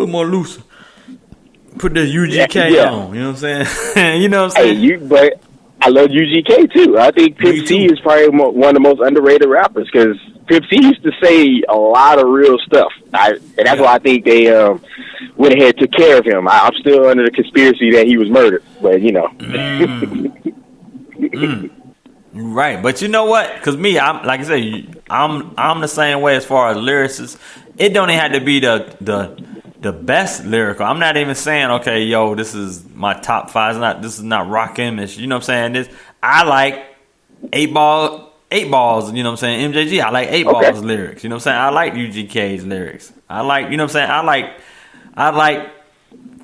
little more loose. Put the UGK on. You know what I'm saying? You know what I'm saying? Hey, but I love UGK too. I think Kysii is probably one of the most underrated rappers because Kysii used to say a lot of real stuff. And that's why I think they went ahead and took care of him. I'm still under the conspiracy that he was murdered, but you know. Right, but you know what? Because me, I'm like I said, I'm the same way as far as lyricists. It don't even have to be the best lyrical. I'm not even saying, okay, yo, this is my top 5. This is not Rakim-ish. You know what I'm saying? I like 8 Balls, you know what I'm saying? MJG, I like 8 Balls lyrics. You know what I'm saying? I like UGK's lyrics. I like, you know what I'm saying? I like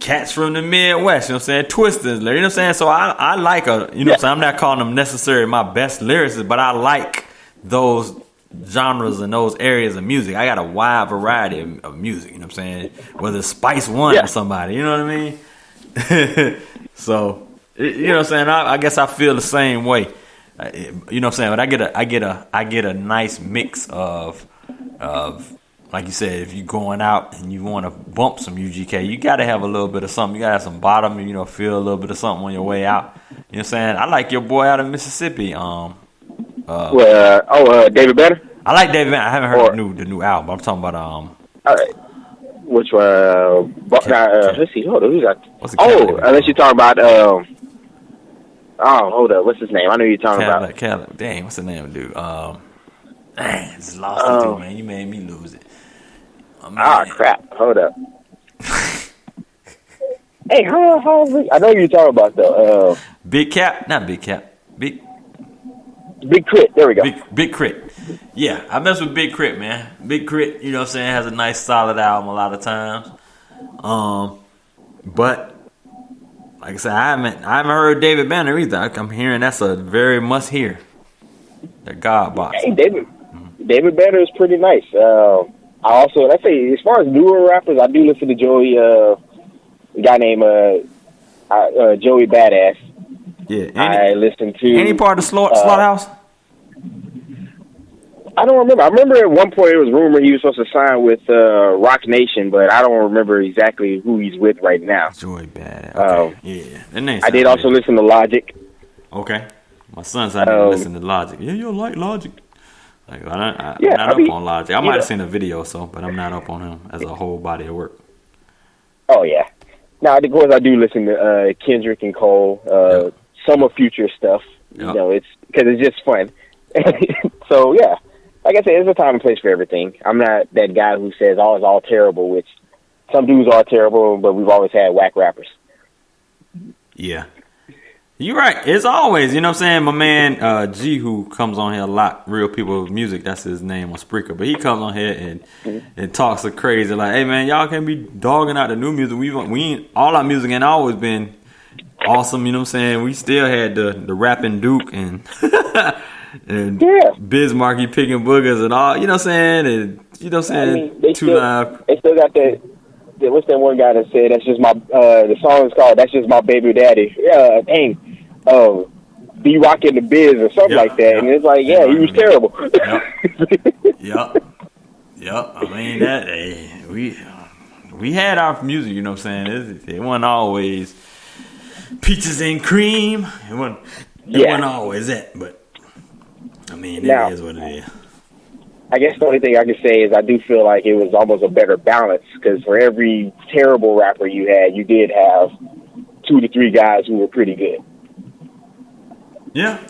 cats from the Midwest, you know what I'm saying? Twisters, you know what I'm saying? So I like you know what I'm saying? I'm not calling them necessarily my best lyricists, but I like those genres and those areas of music. I got a wide variety of music, you know what I'm saying? Whether it's Spice One or somebody, you know what I mean? So, you know what I'm saying? I guess I feel the same way. You know what I'm saying? But I get a nice mix of like you said, if you're going out and you want to bump some UGK, you got to have a little bit of something. You got to have some bottom, you know, feel a little bit of something on your way out. You know what I'm saying? I like your boy out of Mississippi. David Banner? I like David Banner. I haven't heard the new album. I'm talking about all right. Which one? Let's see. Hold on. Who's that? Unless you're talking about hold up. What's his name? I know you're talking about. Caleb. Dang, what's the name, dude? Dang, just lost it too, man. You made me lose it. Crap. Hold up. Hey, how I know you're talking about though. Big Cap, not Big Cap. Big Crit. There we go. Big Crit. Yeah, I mess with Big Crit, man. Big Crit, you know what I'm saying, has a nice solid album a lot of times. But like I said, I haven't heard David Banner either. I'm hearing that's a very must hear. The God Box. Hey, David Banner is pretty nice. I say as far as newer rappers, I do listen to Joey, a guy named Joey Badass. Yeah, I listen to any part of Slaughterhouse. I don't remember. I remember at one point it was rumored he was supposed to sign with Rock Nation, but I don't remember exactly who he's with right now. Joey Badass. Okay. Yeah, I did also listen to Logic. Okay, my son said I didn't listen to Logic. Yeah, you like Logic. Like, I'm not up on Logic. I might have seen a video, but I'm not up on him as a whole body of work. Oh yeah. Now, of course, I do listen to Kendrick and Cole, some of Future stuff. You know, it's because it's just fun. So yeah, like I said, there's a time and place for everything. I'm not that guy who says, "Oh, it's all terrible," which some dudes are terrible, but we've always had whack rappers. Yeah. You're right. It's always, you know what I'm saying? My man G, who comes on here a lot, Real People Music, that's his name on Spreaker. But he comes on here and talks so crazy. Like, hey, man, y'all can't be dogging out the new music. We ain't, all our music ain't always been awesome, you know what I'm saying? We still had the rapping Duke and Bismarcky picking boogers and all, you know what I'm saying? And, you know what I'm saying? They still got that. What's that one guy that said that's just my the song is called "That's Just My Baby Daddy"? Yeah, be rocking the biz or something like that, and it's like, he was terrible. Yep. I mean we had our music, you know what I'm saying? It wasn't always peaches and cream. It wasn't always that, but I mean it is what it is. I guess the only thing I can say is I do feel like it was almost a better balance because for every terrible rapper you had, you did have 2 to 3 guys who were pretty good. Yeah.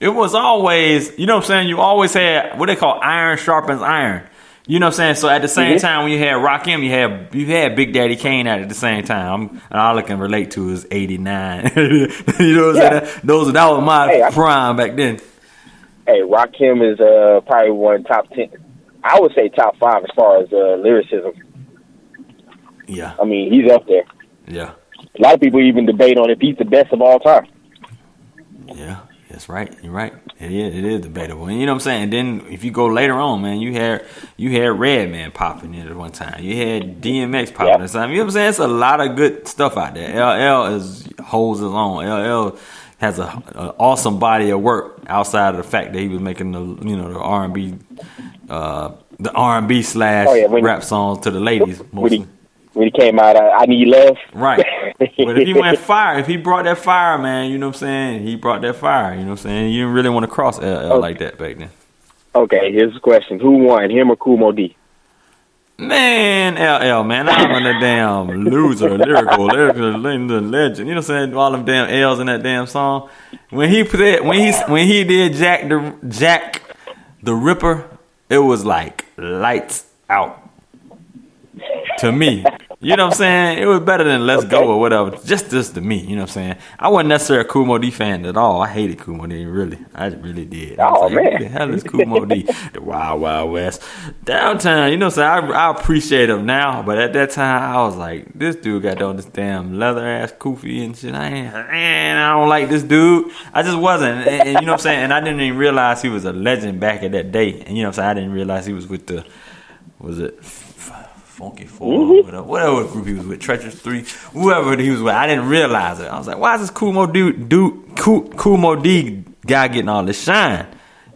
It was always, you know what I'm saying, you always had what they call iron sharpens iron. You know what I'm saying? So at the same time, when you had Rakim, you had Big Daddy Kane at the same time. All I can relate to is 89. You know what I'm saying? That was my prime back then. Hey, Rakim is probably one top 10. I would say top 5 as far as lyricism. Yeah. I mean, he's up there. Yeah. A lot of people even debate on if he's the best of all time. Yeah. That's right. You're right. It is debatable. And you know what I'm saying? And then if you go later on, man, you had Redman popping in at one time. You had DMX popping at time. You know what I'm saying? It's a lot of good stuff out there. LL holds his own. LL has a awesome body of work outside of the fact that he was making the R&B slash rap songs to the ladies mostly. When he came out, I Need Love. Right. But if he went fire, if he brought that fire, man, you know what I'm saying? He brought that fire, you know what I'm saying? You didn't really want to cross LL like that back then. Okay, here's the question. Who won, him or Kool Moe Dee? Man, LL, man, I'm a damn loser, lyrical legend. You know what I'm saying? All them damn L's in that damn song. When he did Jack the Ripper, it was like lights out. To me, you know what I'm saying? It was better than Let's Go or whatever. Just this to me, you know what I'm saying? I wasn't necessarily a Kool Moe Dee fan at all. I hated Kool Moe Dee, really. I really did. I was man. Who the hell is Kool Moe Dee? The Wild Wild West. Downtown, you know what I'm saying? I appreciate him now, but at that time, I was like, this dude got on this damn leather ass kufi and shit. I don't like this dude. I just wasn't. And you know what I'm saying? And I didn't even realize he was a legend back at that day. And you know what I'm saying? I didn't realize he was with Funky Four, whatever group he was with, Treacherous 3, whoever he was with. I didn't realize it. I was like, why is this Kool Moe Dee guy getting all this shine?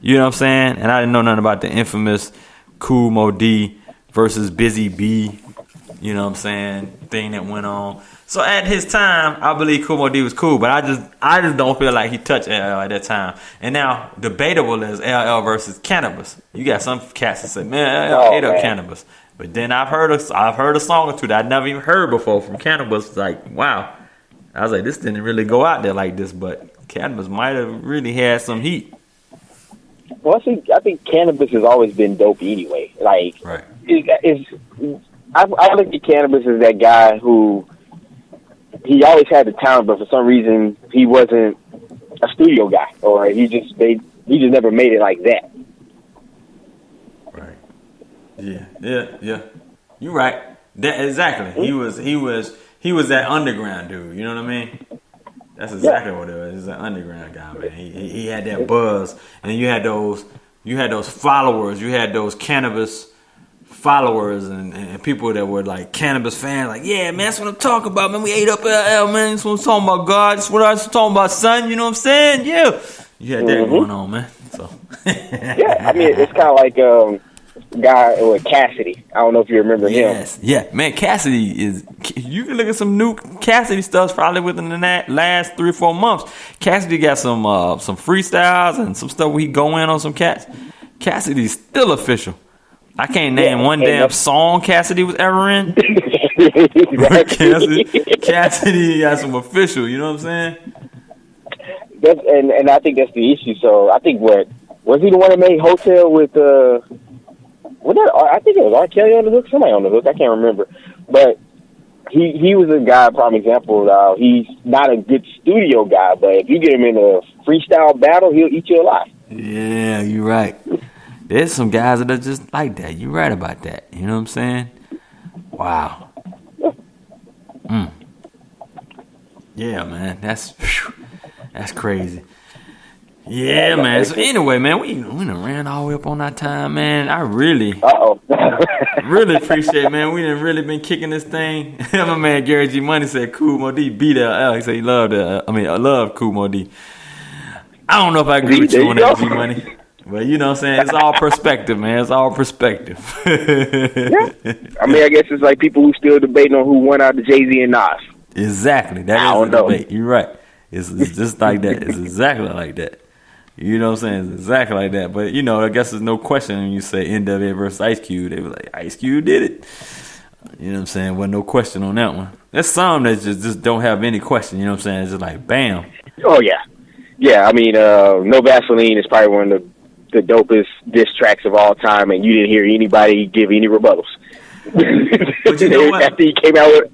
You know what I'm saying? And I didn't know nothing about the infamous Kool Moe Dee versus Busy B, you know what I'm saying, thing that went on. So at his time, I believe Kool Moe Dee was cool, but I just don't feel like he touched LL at that time. And now, debatable is LL versus Cannabis. You got some cats that say, man, LL ate up Cannabis. But then I've heard a song or two that I'd never even heard before from Cannabis. It's like, wow. I was like, this didn't really go out there like this, but Cannabis might have really had some heat. Well, I think Cannabis has always been dope anyway. Like, right. I look at Cannabis as that guy who he always had the talent, but for some reason he wasn't a studio guy, or he just never made it like that. Yeah. You're right. Exactly. He was that underground dude. You know what I mean? That's exactly what it was. He's an underground guy, man. He had that buzz, and you had those followers. You had those Cannabis followers and people that were like Cannabis fans. Like, yeah, man, that's what I'm talking about, man. We ate up LL, man. That's what I'm talking about, God. That's what I was talking about, son. You know what I'm saying? Yeah. You had that going on, man. So. Yeah, I mean, it's kind of like guy with Cassidy. I don't know if you remember him. Yeah, man, Cassidy is. You can look at some new Cassidy stuff probably within the last 3 or 4 months. Cassidy got some freestyles and some stuff where he go in on some cats. Cassidy's still official. I can't name one damn song Cassidy was ever in. Cassidy got some official. You know what I'm saying? And I think that's the issue. So I think was he the one that made Hotel with I think it was R. Kelly on the hook, somebody on the hook, I can't remember. But he was a guy, prime example. He's not a good studio guy, but if you get him in a freestyle battle, he'll eat you alive. Yeah, you're right. There's some guys that are just like that. You're right about that. You know what I'm saying? Wow. Yeah, man. That's crazy. Yeah, man. So anyway, man, we done ran all the way up on our time, man. I really appreciate, man. We done really been kicking this thing. My man Gary G Money said Kool Moe Dee beat LL. He said he loved I love Kool Moe Dee. I don't know if I agree with you on that, G Money. But you know what I'm saying? It's all perspective, man. It's all perspective. Yeah. I mean, I guess it's like people who still debating on who won out of Jay-Z and Nas. Exactly. That is a debate. You're right. It's just like that. It's exactly like that. You know what I'm saying? It's exactly like that. But, you know, I guess there's no question when you say NWA versus Ice Cube. They were like, Ice Cube did it. You know what I'm saying? Wasn't no question on that one. There's some that just don't have any question. You know what I'm saying? It's just like, bam. Oh, yeah. Yeah, I mean, No Vaseline is probably one of the dopest diss tracks of all time, and you didn't hear anybody give any rebuttals. But you know what? After he came out with...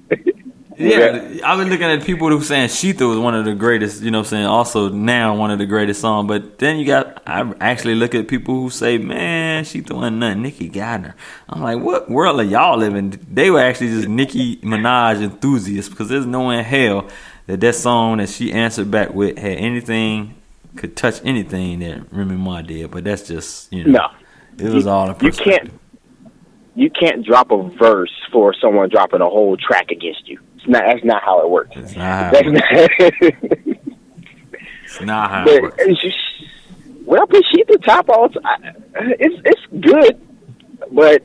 Yeah, I've been looking at people who saying Sheetha was one of the greatest, you know what I'm saying, also now one of the greatest songs. But then I actually look at people who say, man, Sheetha wasn't nothing, Nicki Gardner. I'm like, what world are y'all living? They were actually just Nicki Minaj enthusiasts, because there's no way in hell that song that she answered back with had anything, could touch anything that Remy Ma did. But that's just, you know, it was all in perspective. You can't drop a verse for someone dropping a whole track against you. That's not how it works. It's not how But it works. when I put Sheep at the top, it's good. But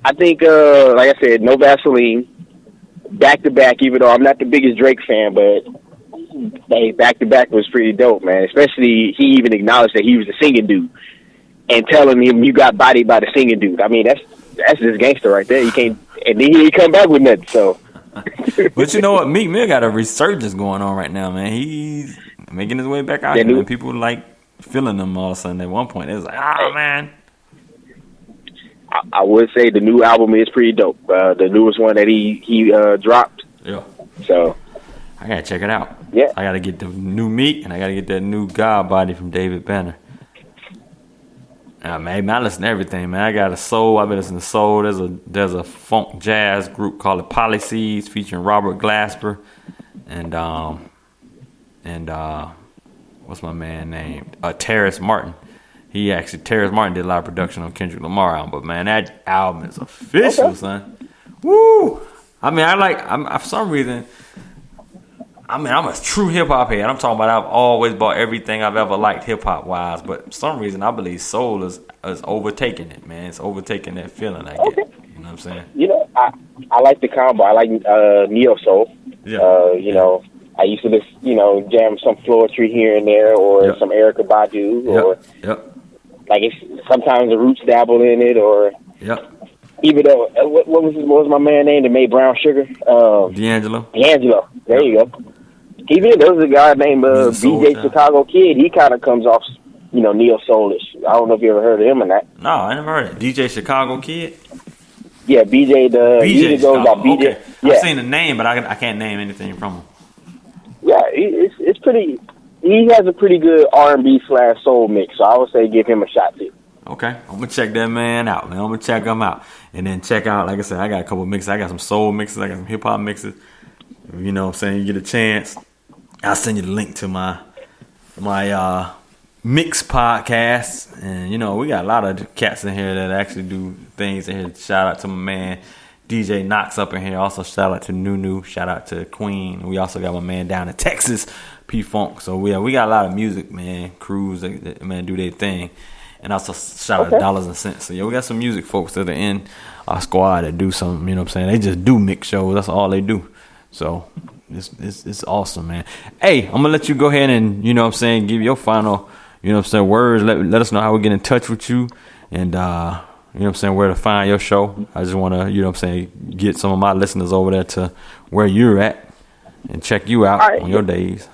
I think, like I said, no Vaseline. Back to back, even though I'm not the biggest Drake fan, but hey, back to back was pretty dope, man. Especially he even acknowledged that he was the singing dude and telling him you got bodied by the singing dude. I mean, that's just gangster right there. You can't, and then he didn't come back with nothing. So, But you know what? Meek Mill got a resurgence going on right now, man. He's making his way back out here, man. People like feeling him all of a sudden. At one point, it was like, oh man. I would say the new album is pretty dope. The newest one that he dropped. Yeah. So I gotta check it out. Yeah. I gotta get the new Meek and I gotta get that new God Body from David Banner. Man, I listen to everything, man. I got a soul. I've been listening to soul. There's a funk jazz group called the Policies featuring Robert Glasper and what's my man named? Terrace Martin. Terrace Martin did a lot of production on Kendrick Lamar album, but man, that album is official, son. Woo! I mean, I'm for some reason, I'm a true hip hop head. I'm talking about I've always bought everything I've ever liked hip hop wise, but for some reason I believe soul is overtaking it, man. It's overtaking that feeling I get. You know what I'm saying? You know, I like the combo. I like neo soul. Yeah. You know, I used to just, jam some Floetry here and there, or some Erykah Badu, or like sometimes the Roots dabble in it, or even though what was my man name that made Brown Sugar? D'Angelo. There you go. Even there was a guy named BJ Chicago Kid. He kind of comes off, neo soulish. I don't know if you ever heard of him or not. No, I never heard it. DJ Chicago Kid. Yeah, BJ. BJ goes by BJ. Okay. Yeah. I've seen the name, but I can't name anything from him. Yeah, it's pretty. He has a pretty good R&B / soul mix, so I would say give him a shot too. Okay, I'm gonna check that man out, man. I'm gonna check him out, and then check out, like I said, I got a couple mixes. I got some soul mixes. I got some hip hop mixes. You know what I'm saying? You get a chance, I'll send you the link to my mix podcast. And we got a lot of cats in here that actually do things in here. Shout out to my man DJ Knox up in here. Also shout out to Nunu. Shout out to Queen. We also got my man down in Texas, P Funk. So we got a lot of music, man. Crews that man do their thing. And also shout out to Dollars and Cents. So we got some music folks that are in our squad that do something, you know what I'm saying? They just do mix shows. That's all they do. So it's awesome, man. Hey, I'm gonna let you go ahead and, you know what I'm saying, give your final, you know what I'm saying, words. Let us know how we get in touch with you, and you know what I'm saying, where to find your show. I just wanna, you know what I'm saying, get some of my listeners over there to where you're at and check you out on your days.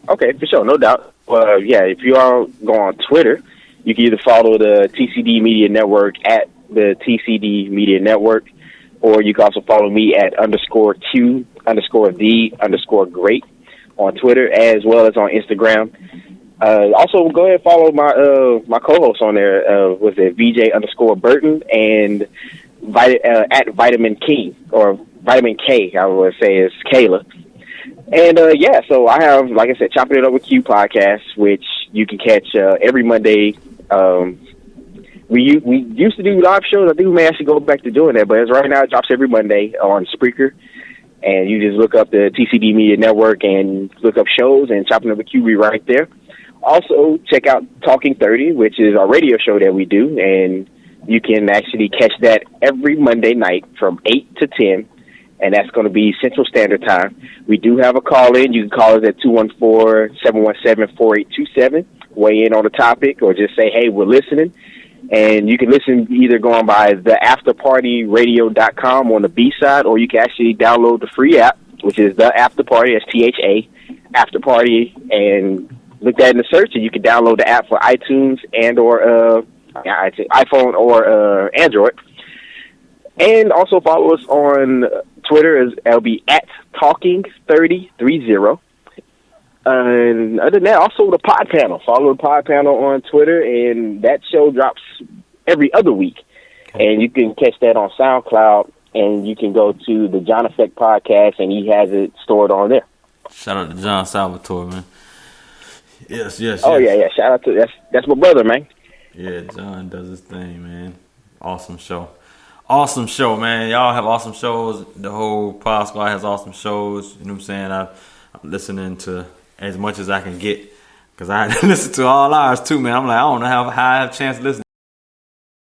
Okay, for sure, no doubt. If you all go on Twitter, you can either follow the TCD Media Network at the TCD Media Network, or you can also follow me at _Q_the_great on Twitter, as well as on Instagram. Also, go ahead and follow my co-host on there, was it VJ_Burton, and at Vitamin King, or Vitamin K, I would say is Kayla. And so I have, like I said, Chopping It Up with Q podcast, which you can catch every Monday. We used to do live shows. I think we may actually go back to doing that, but as right now, it drops every Monday on Spreaker. And you just look up the TCD Media Network and look up shows, and Chopping Up with Q be right there. Also, check out Talking 30, which is our radio show that we do, and you can actually catch that every Monday night from 8 to 10. And that's going to be Central Standard Time. We do have a call-in. You can call us at 214-717-4827. Weigh in on the topic, or just say, hey, we're listening. And you can listen either going by theafterpartyradio.com on the B side, or you can actually download the free app, which is The After Party, that's THA, After Party, and look that in the search, and you can download the app for iTunes and or iPhone or Android. And also follow us on Twitter, as it'll be at Talking3030. And other than that, also the Pod Panel. Follow the Pod Panel on Twitter, and that show drops every other week. Okay. And you can catch that on SoundCloud, and you can go to the John Effect podcast, and he has it stored on there. Shout out to John Salvatore, man. Yes. Oh yeah. Shout out to that's my brother, man. Yeah, John does his thing, man. Awesome show, man. Y'all have awesome shows. The whole Pod Squad has awesome shows. You know what I'm saying? I'm listening to as much as I can get. Because I had to listen to all ours too, man. I'm like, I don't know how I have a chance to listen.